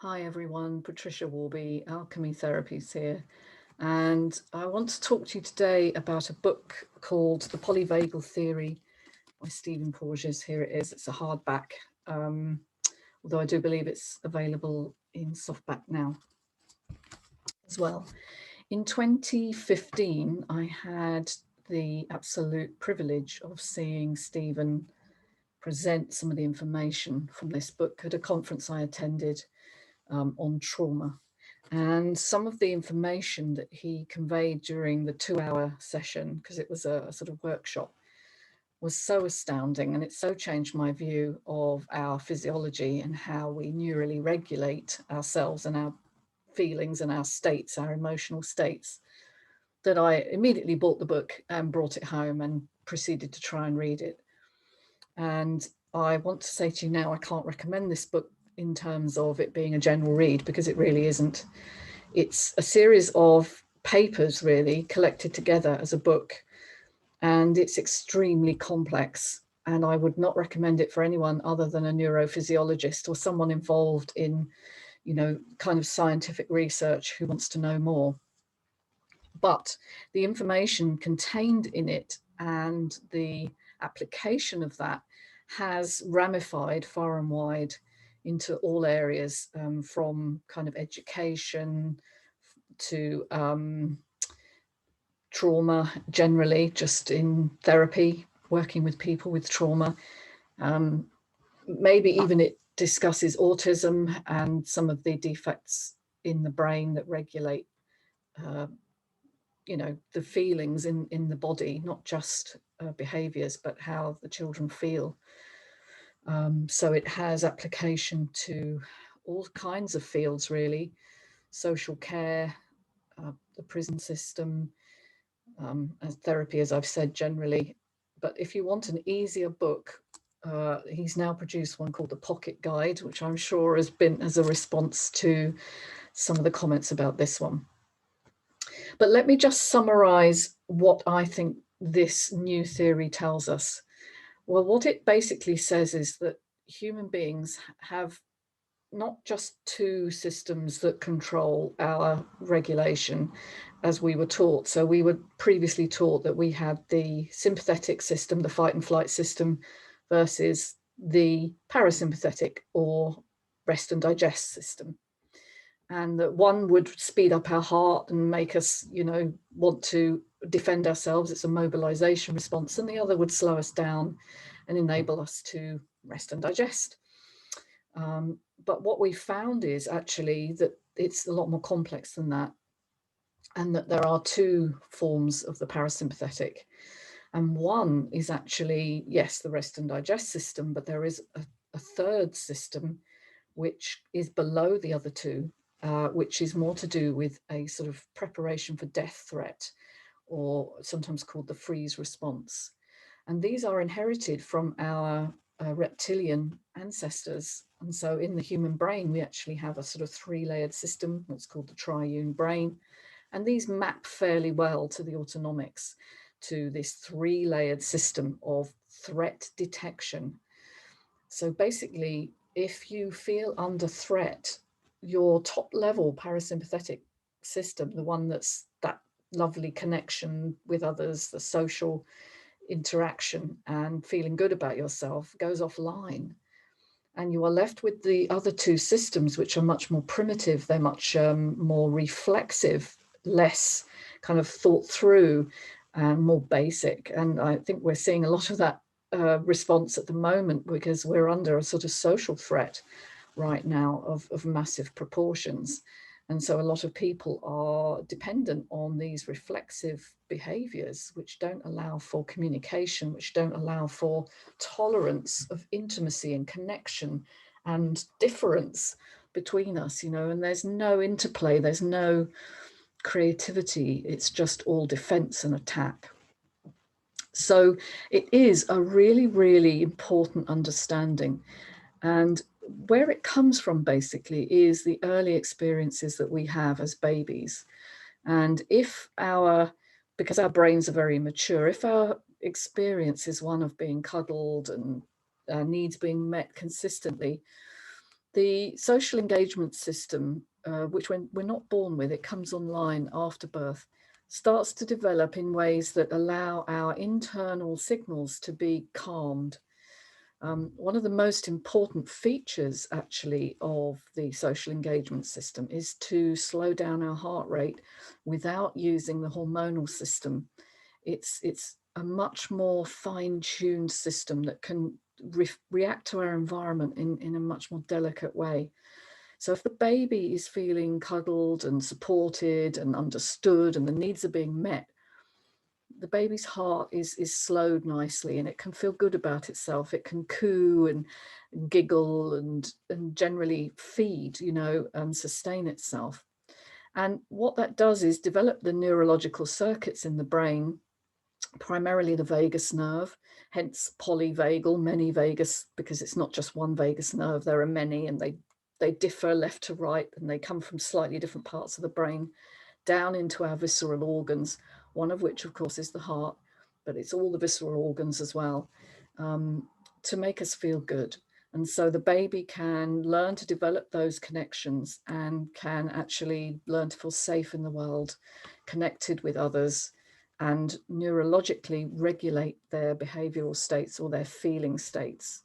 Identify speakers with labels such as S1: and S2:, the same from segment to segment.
S1: Hi everyone, Patricia Worby, Alchemy Therapies here. And I want to talk to you today about a book called The Polyvagal Theory by Stephen Porges. Here it is, it's a hardback, although I do believe it's available in softback now as well. In 2015, I had the absolute privilege of seeing Stephen present some of the information from this book at a conference I attended on trauma. And some of the information that he conveyed during the 2-hour session, because it was a sort of workshop, was so astounding, and it so changed my view of our physiology and how we neurally regulate ourselves and our feelings and our states, our emotional states, that I immediately bought the book and brought it home and proceeded to try and read it. And I want to say to you now, I can't recommend this book in terms of it being a general read, because it really isn't. It's a series of papers really collected together as a book, and it's extremely complex, and I would not recommend it for anyone other than a neurophysiologist or someone involved in, kind of scientific research who wants to know more. But the information contained in it and the application of that has ramified far and wide into all areas, from kind of education to trauma generally, just in therapy, working with people with trauma. Maybe even it discusses autism and some of the defects in the brain that regulate the feelings in the body, not just behaviors, but how the children feel. So it has application to all kinds of fields, really. Social care, the prison system, as therapy, as I've said, generally. But if you want an easier book, he's now produced one called the Pocket Guide, which I'm sure has been as a response to some of the comments about this one. But let me just summarize what I think this new theory tells us. Well, what it basically says is that human beings have not just two systems that control our regulation, as we were taught. So we were previously taught that we had the sympathetic system, the fight and flight system, versus the parasympathetic or rest and digest system. And that one would speed up our heart and make us, want to defend ourselves. It's a mobilisation response. And the other would slow us down and enable us to rest and digest. But what we found is actually that it's a lot more complex than that, and that there are two forms of the parasympathetic. And one is actually, yes, the rest and digest system, but there is a third system which is below the other two, which is more to do with a sort of preparation for death threat, or sometimes called the freeze response. And these are inherited from our reptilian ancestors. And so in the human brain, we actually have a sort of 3-layered system that's called the triune brain. And these map fairly well to the autonomics, to this 3-layered system of threat detection. So basically, if you feel under threat, your top level parasympathetic system, the one that's that lovely connection with others, the social interaction and feeling good about yourself, goes offline. And you are left with the other two systems, which are much more primitive. They're much more reflexive, less kind of thought through, and more basic. And I think we're seeing a lot of that response at the moment, because we're under a sort of social threat right now of massive proportions. And so a lot of people are dependent on these reflexive behaviors, which don't allow for communication, which don't allow for tolerance of intimacy and connection and difference between us, and there's no interplay, there's no creativity. It's just all defense and attack. So it is a really, really important understanding. And where it comes from basically is the early experiences that we have as babies. And because our brains are very mature, if our experience is one of being cuddled and our needs being met consistently, The social engagement system, which when we're not born with, it comes online after birth, starts to develop in ways that allow our internal signals to be calmed. One of the most important features actually of the social engagement system is to slow down our heart rate without using the hormonal system. It's a much more fine-tuned system that can react to our environment in a much more delicate way. So if the baby is feeling cuddled and supported and understood and the needs are being met, the baby's heart is slowed nicely, and it can feel good about itself. It can coo and giggle and generally feed, you know, and sustain itself. And what that does is develop the neurological circuits in the brain, primarily the vagus nerve, hence polyvagal, many vagus, because it's not just one vagus nerve, there are many, and they differ left to right, and they come from slightly different parts of the brain down into our visceral organs, one of which of course is the heart, but it's all the visceral organs as well, to make us feel good. And so the baby can learn to develop those connections and can actually learn to feel safe in the world, connected with others, and neurologically regulate their behavioral states or their feeling states.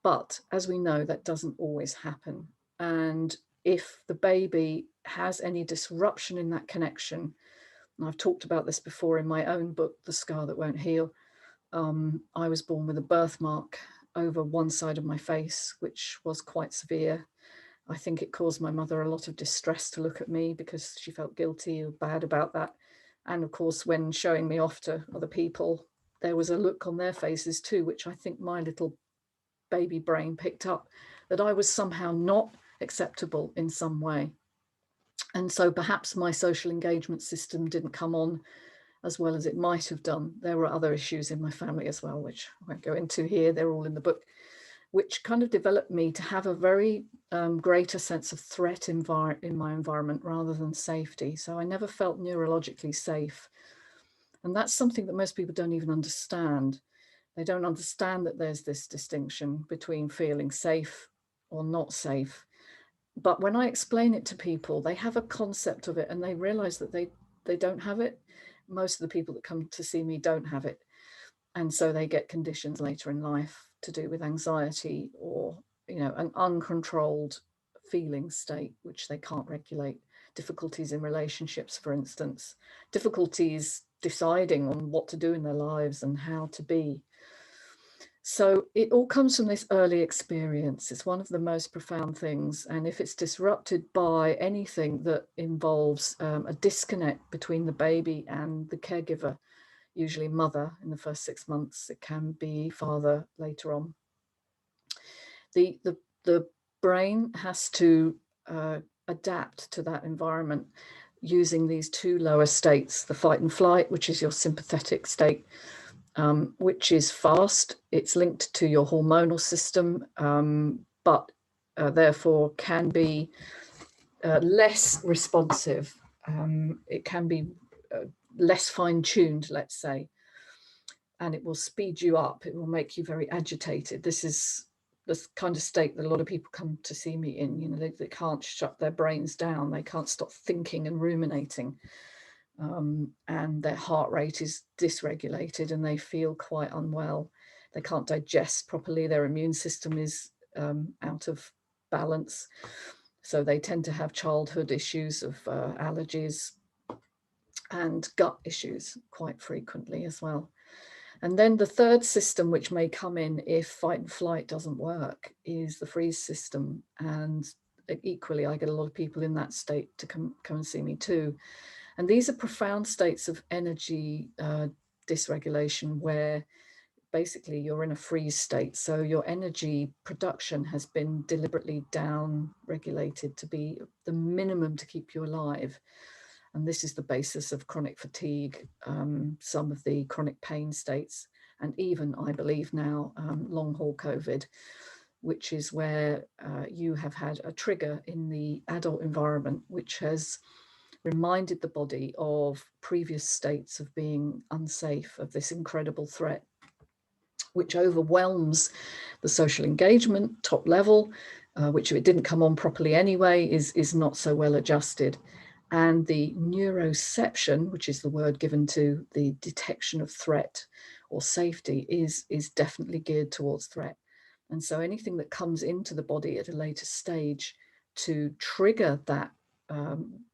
S1: But as we know, that doesn't always happen. And if the baby has any disruption in that connection, and I've talked about this before in my own book, The Scar That Won't Heal, I was born with a birthmark over one side of my face, which was quite severe. I think it caused my mother a lot of distress to look at me because she felt guilty or bad about that. And of course, when showing me off to other people, there was a look on their faces too, which I think my little baby brain picked up, that I was somehow not acceptable in some way. And so perhaps my social engagement system didn't come on as well as it might have done. There were other issues in my family as well, which I won't go into here. They're all in the book, which kind of developed me to have a very greater sense of threat in my environment rather than safety. So I never felt neurologically safe. And that's something that most people don't even understand. They don't understand that there's this distinction between feeling safe or not safe. But when I explain it to people, they have a concept of it and they realize that they don't have it. Most of the people that come to see me don't have it. And so they get conditions later in life to do with anxiety or, you know, an uncontrolled feeling state, which they can't regulate. Difficulties in relationships, for instance, difficulties deciding on what to do in their lives and how to be. So it all comes from this early experience. It's one of the most profound things. And if it's disrupted by anything that involves a disconnect between the baby and the caregiver, usually mother in the first 6 months, it can be father later on. The brain has to adapt to that environment using these two lower states, the fight and flight, which is your sympathetic state, which is fast. It's linked to your hormonal system, but therefore can be less responsive. It can be less fine-tuned, let's say, and it will speed you up. It will make you very agitated. This is the kind of state that a lot of people come to see me in. You know, they can't shut their brains down. They can't stop thinking and ruminating. And their heart rate is dysregulated and they feel quite unwell. They can't digest properly. Their immune system is out of balance. So they tend to have childhood issues of allergies and gut issues quite frequently as well. And then the third system, which may come in if fight and flight doesn't work, is the freeze system. And equally, I get a lot of people in that state to come and see me too. And these are profound states of energy dysregulation where basically you're in a freeze state. So your energy production has been deliberately down regulated to be the minimum to keep you alive. And this is the basis of chronic fatigue, some of the chronic pain states, and even, I believe now, long haul COVID, which is where you have had a trigger in the adult environment, which has reminded the body of previous states of being unsafe, of this incredible threat, which overwhelms the social engagement top level which if it didn't come on properly anyway, is not so well adjusted. And the neuroception, which is the word given to the detection of threat or safety, is definitely geared towards threat. And so anything that comes into the body at a later stage to trigger that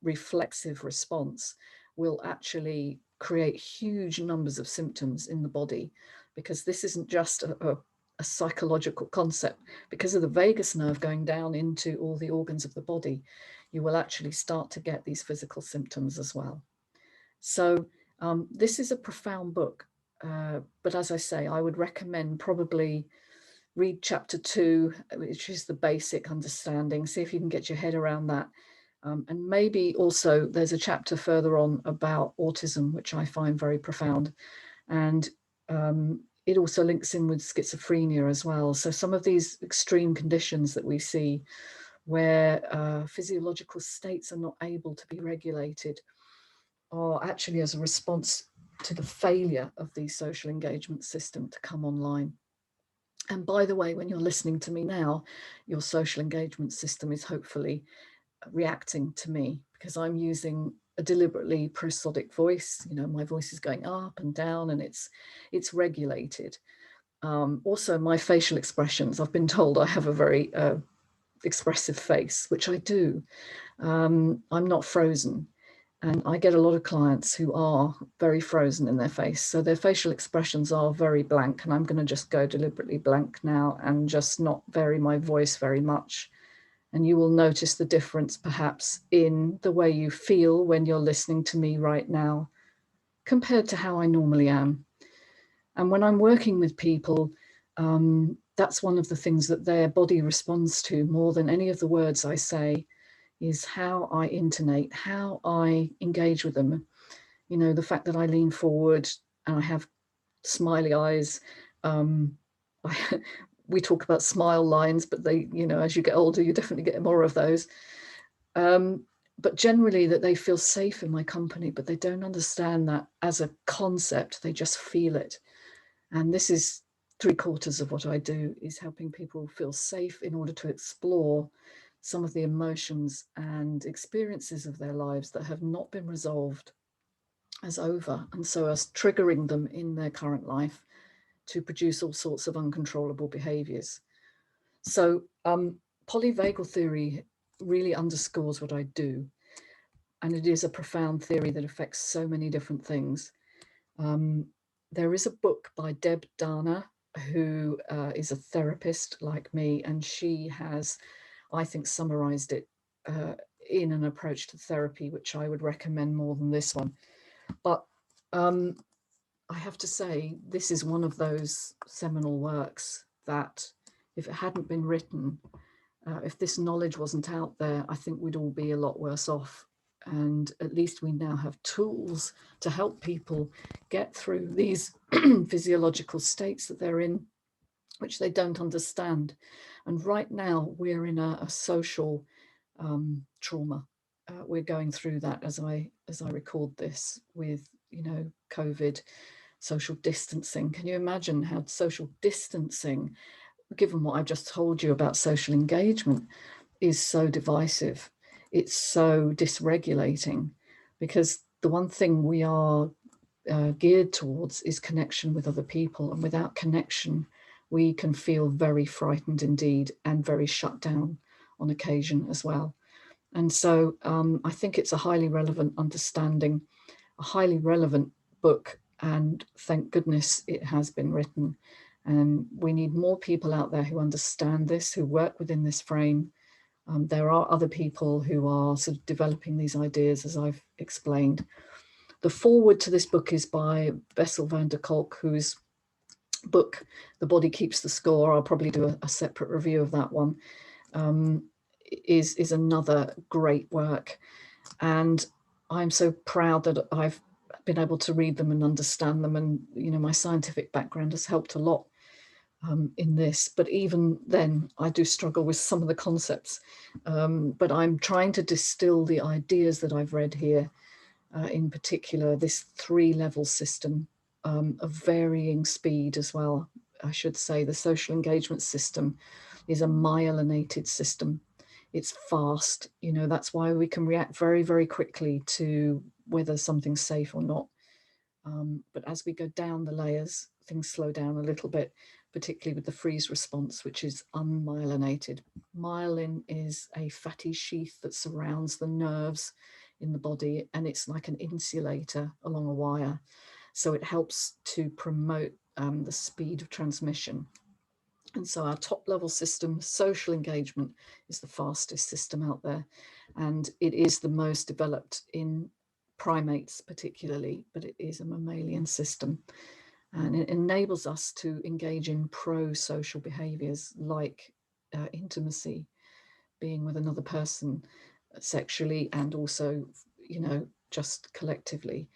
S1: reflexive response will actually create huge numbers of symptoms in the body, because this isn't just a psychological concept. Because of the vagus nerve going down into all the organs of the body, you will actually start to get these physical symptoms as well. So this is a profound book, but as I say, I would recommend probably read chapter 2, which is the basic understanding. See if you can get your head around that. And maybe also there's a chapter further on about autism, which I find very profound. And it also links in with schizophrenia as well. So some of these extreme conditions that we see where physiological states are not able to be regulated are actually as a response to the failure of the social engagement system to come online. And by the way, when you're listening to me now, your social engagement system is hopefully reacting to me, because I'm using a deliberately prosodic voice. You know, my voice is going up and down, and it's regulated. Also, my facial expressions, I've been told I have a very expressive face, which I do. I'm not frozen. And I get a lot of clients who are very frozen in their face. So their facial expressions are very blank. And I'm going to just go deliberately blank now and just not vary my voice very much. And you will notice the difference perhaps in the way you feel when you're listening to me right now compared to how I normally am. And when I'm working with people, that's one of the things that their body responds to more than any of the words I say, is how I intonate, how I engage with them. You know, the fact that I lean forward and I have smiley eyes. We talk about smile lines, but they, you know, as you get older, you definitely get more of those. But generally that they feel safe in my company, but they don't understand that as a concept, they just feel it. And this is 3/4 of what I do, is helping people feel safe in order to explore some of the emotions and experiences of their lives that have not been resolved as over, and so as triggering them in their current life to produce all sorts of uncontrollable behaviors. So polyvagal theory really underscores what I do, and it is a profound theory that affects so many different things. There is a book by Deb Dana, who is a therapist like me, and she has, I think, summarized it in an approach to therapy, which I would recommend more than this one. But I have to say, this is one of those seminal works that if it hadn't been written, if this knowledge wasn't out there, I think we'd all be a lot worse off. And at least we now have tools to help people get through these physiological states that they're in, which they don't understand. And right now we're in a social trauma. We're going through that as I record this, with, you know, COVID, social distancing. Can you imagine how social distancing, given what I've just told you about social engagement, is so divisive? It's so dysregulating, because the one thing we are geared towards is connection with other people. And without connection, we can feel very frightened indeed, and very shut down on occasion as well. And so I think it's a highly relevant understanding, a highly relevant book, and thank goodness it has been written. And we need more people out there who understand this, who work within this frame. There are other people who are sort of developing these ideas, as I've explained. The foreword to this book is by Bessel van der Kolk, whose book, The Body Keeps the Score, I'll probably do a separate review of that one, is another great work. And I'm so proud that I've been able to read them and understand them. And, you know, my scientific background has helped a lot in this, but even then I do struggle with some of the concepts. But I'm trying to distill the ideas that I've read here, in particular, this 3-level system of varying speed as well. I should say the social engagement system is a myelinated system. It's fast, you know, that's why we can react very, very quickly to whether something's safe or not. But as we go down the layers, things slow down a little bit, particularly with the freeze response, which is unmyelinated. Myelin is a fatty sheath that surrounds the nerves in the body, and it's like an insulator along a wire. So it helps to promote the speed of transmission. And so our top level system, social engagement, is the fastest system out there. And it is the most developed in primates particularly, but it is a mammalian system. And it enables us to engage in pro-social behaviors like intimacy, being with another person sexually, and also, you know, just collectively.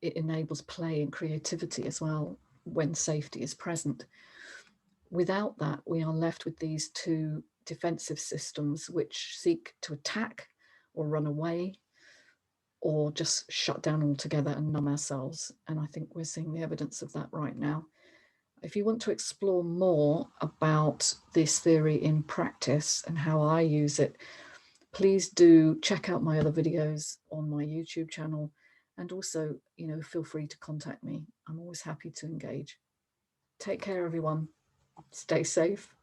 S1: It enables play and creativity as well when safety is present. Without that, we are left with these two defensive systems which seek to attack or run away or just shut down altogether and numb ourselves. And I think we're seeing the evidence of that right now. If you want to explore more about this theory in practice and how I use it, please do check out my other videos on my YouTube channel. And also, you know, feel free to contact me. I'm always happy to engage. Take care, everyone. Stay safe.